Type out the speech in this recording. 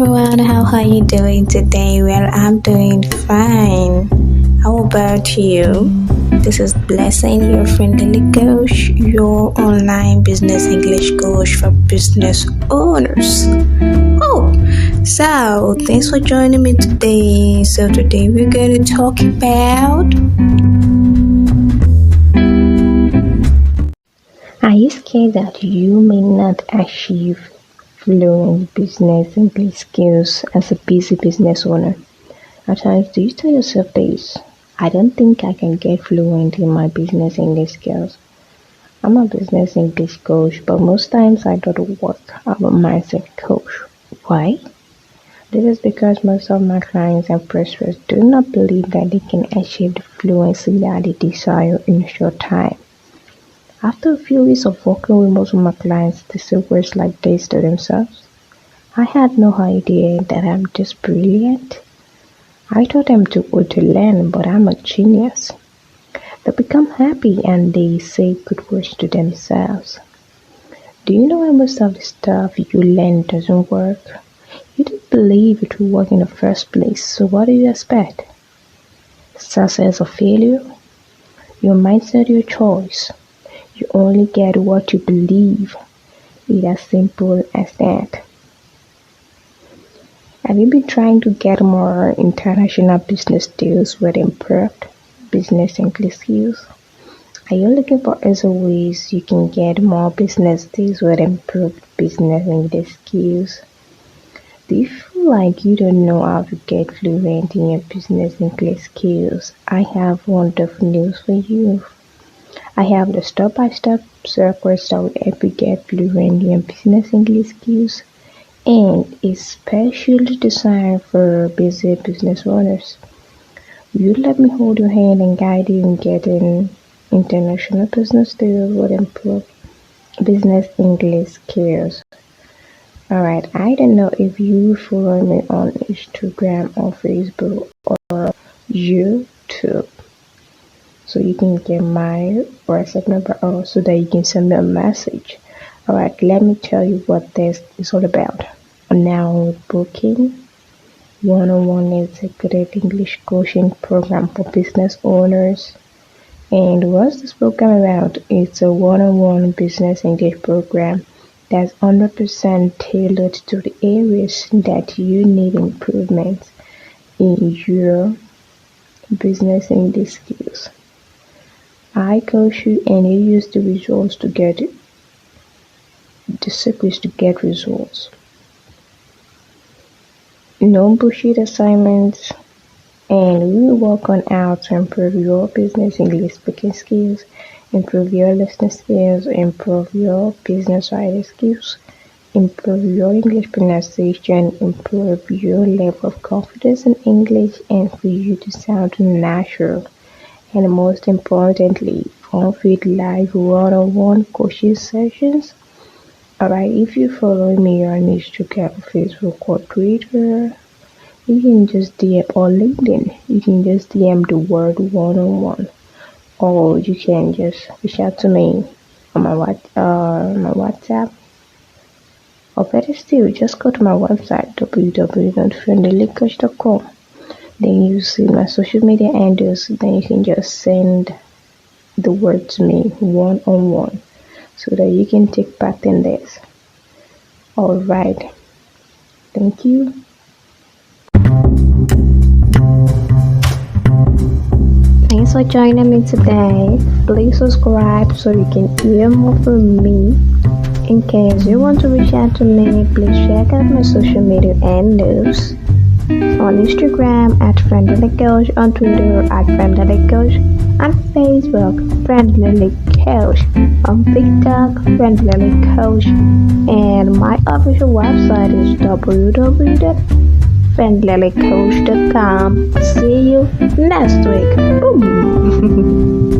everyone, how are you doing today? Well, I'm doing fine. How about you? This is Blessing, your friendly coach, your online business English coach for business owners. Oh, so thanks for joining me today. So today we're going to talk about. Are you scared that you may not achieve fluent business English skills as a busy business owner? At times, do you tell yourself this? I don't think I can get fluent in my business English skills. I'm a business English coach, but most times I don't work. I'm a mindset coach. Why? This is because most of my clients and prospects do not believe that they can achieve the fluency that they desire in a short time. After a few weeks of working with most of my clients, they say words like this to themselves. I had no idea that I'm this brilliant. I thought I'm too old to learn, but I'm a genius. They become happy and they say good words to themselves. Do you know why most of the stuff you learn doesn't work? You didn't believe it would work in the first place, so what do you expect? Success or failure? Your mindset, your choice. You only get what you believe. It's as simple as that. Have you been trying to get more international business deals with improved business English skills? Are you looking for other ways you can get more business deals with improved business English skills? Do you feel like you don't know how to get fluent in your business English skills? I have wonderful news for you. I have the step-by-step circuits that will help you get fluent in your business English skills, and it's specially designed for busy business owners. Will you let me hold your hand and guide you in getting international business deals with improved business English skills? Alright, I don't know if you follow me on Instagram or Facebook or YouTube. So you can get my WhatsApp number so that you can send me a message. Alright, let me tell you what this is all about. Now, booking one-on-one executive English coaching program for business owners. And what's this program about? It's a one-on-one business English program that's 100% tailored to the areas that you need improvements in your business English skills. I coach you and you use the results to get the secrets to get results. No bullshit assignments, and we will work on how to improve your business English speaking skills, improve your listening skills, improve your business writing skills, improve your English pronunciation, improve your level of confidence in English, and for you to sound natural. And most importantly, complete live one-on-one coaching sessions. Alright, if you follow me on Instagram, Facebook, or Twitter, you can just DM or LinkedIn. You can just DM the word one-on-one, or you can just reach out to me on my WhatsApp. Or better still, just go to my website www.friendlycoach.com. Then you see my social media handles. Then you can just send the word to me one-on-one so that you can take part in this. Alright. Thank you. Thanks for joining me today. Please subscribe so you can hear more from me. In case you want to reach out to me, please check out my social media handles. On Instagram at Friendly Coach, on Twitter at Friendly Coach, on Facebook Friendly Coach, on TikTok Friendly Coach, and my official website is www.friendlycoach.com. See you next week. Boom.